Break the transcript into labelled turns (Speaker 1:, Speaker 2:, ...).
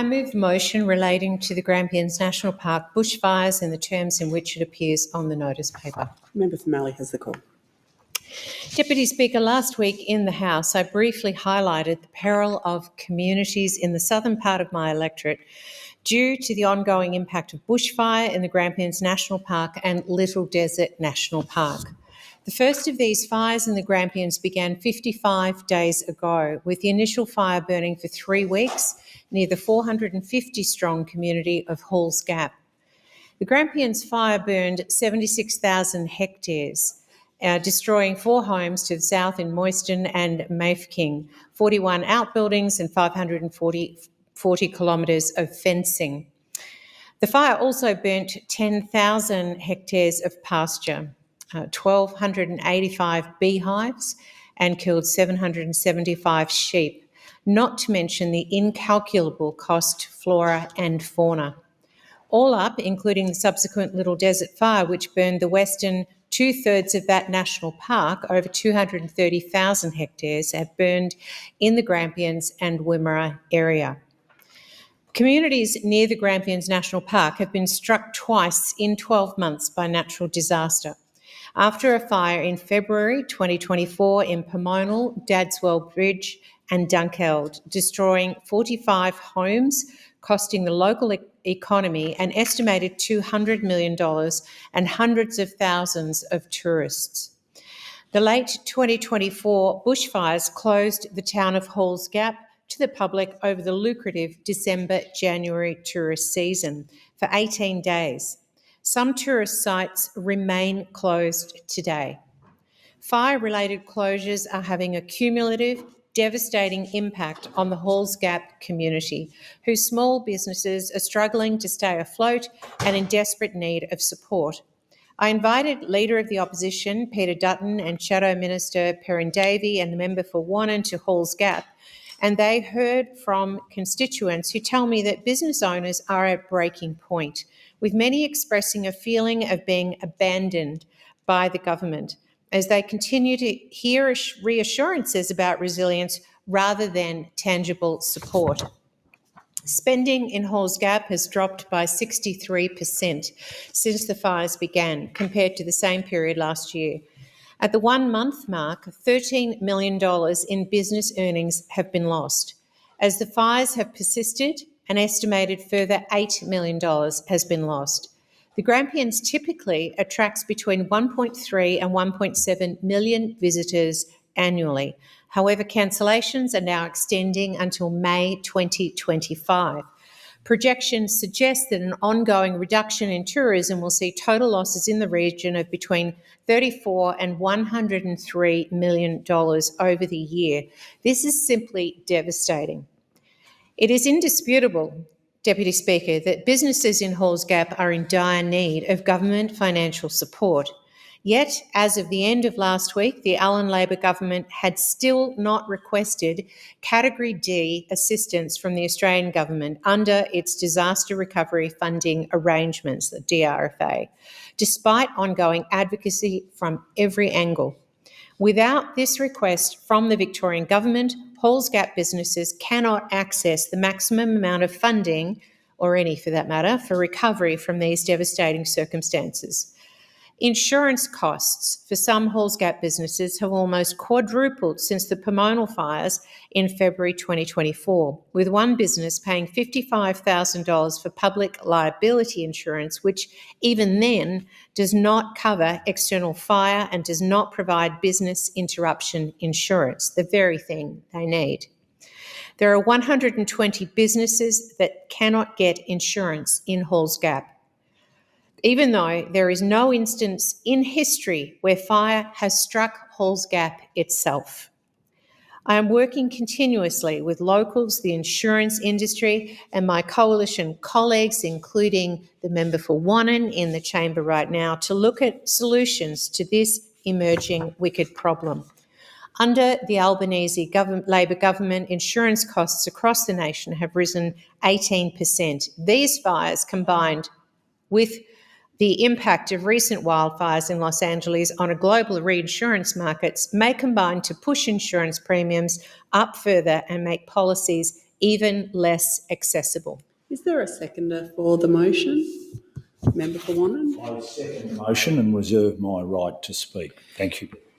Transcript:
Speaker 1: I move the motion relating to the Grampians National Park bushfires in the terms in which it appears on the notice paper.
Speaker 2: Member for Mallee has the call.
Speaker 1: Deputy Speaker, last week in the House, I briefly highlighted the peril of communities in the southern part of my electorate due to the ongoing impact of bushfire in the Grampians National Park and Little Desert National Park. The first of these fires in the Grampians began 55 days ago, with the initial fire burning for 3 weeks near the 450-strong community of Halls Gap. The Grampians Fire burned 76,000 hectares, destroying 4 homes to the south in Moyston and Mafeking, 41 outbuildings and 540 kilometres of fencing. The fire also burnt 10,000 hectares of pasture, 1,285 beehives, and killed 775 sheep, not to mention the incalculable cost to flora and fauna. All up, including the subsequent Little Desert Fire, which burned the western 2/3 of that national park, over 230,000 hectares, have burned in the Grampians and Wimmera area. Communities near the Grampians National Park have been struck twice in 12 months by natural disaster. After a fire in February 2024 in Pomonal, Dadswell Bridge and Dunkeld, destroying 45 homes, costing the local economy an estimated $200 million and hundreds of thousands of tourists. The late 2024 bushfires closed the town of Halls Gap to the public over the lucrative December-January tourist season for 18 days. Some tourist sites remain closed today. Fire-related closures are having a cumulative, devastating impact on the Halls Gap community, whose small businesses are struggling to stay afloat and in desperate need of support. I invited Leader of the Opposition, Peter Dutton, and Shadow Minister Perrin Davey and the Member for Wannon to Halls Gap, and they heard from constituents who tell me that business owners are at breaking point, with many expressing a feeling of being abandoned by the government as they continue to hear reassurances about resilience rather than tangible support. Spending in Halls Gap has dropped by 63% since the fires began, compared to the same period last year. At the 1-month mark, $13 million in business earnings have been lost. As the fires have persisted, an estimated further $8 million has been lost. The Grampians typically attracts between 1.3 and 1.7 million visitors annually. However, cancellations are now extending until May 2025. Projections suggest that an ongoing reduction in tourism will see total losses in the region of between $34 and $103 million over the year. This is simply devastating. It is indisputable, Deputy Speaker, that businesses in Halls Gap are in dire need of government financial support. Yet, as of the end of last week, the Allan Labor government had still not requested Category D assistance from the Australian government under its disaster recovery funding arrangements, the DRFA, despite ongoing advocacy from every angle. Without this request from the Victorian government, Halls Gap businesses cannot access the maximum amount of funding, or any for that matter, for recovery from these devastating circumstances. Insurance costs for some Halls Gap businesses have almost quadrupled since the Pomonal fires in February 2024, with one business paying $55,000 for public liability insurance, which even then does not cover external fire and does not provide business interruption insurance, the very thing they need. There are 120 businesses that cannot get insurance in Halls Gap, even though there is no instance in history where fire has struck Halls Gap itself. I am working continuously with locals, the insurance industry, and my coalition colleagues, including the member for Wannon in the chamber right now, to look at solutions to this emerging wicked problem. Under the Albanese Labor government, insurance costs across the nation have risen 18%. These fires, combined with the impact of recent wildfires in Los Angeles on a global reinsurance markets, may combine to push insurance premiums up further and make policies even less accessible.
Speaker 2: Is there a seconder for the motion? Member for Wannon?
Speaker 3: I second the motion and reserve my right to speak. Thank you.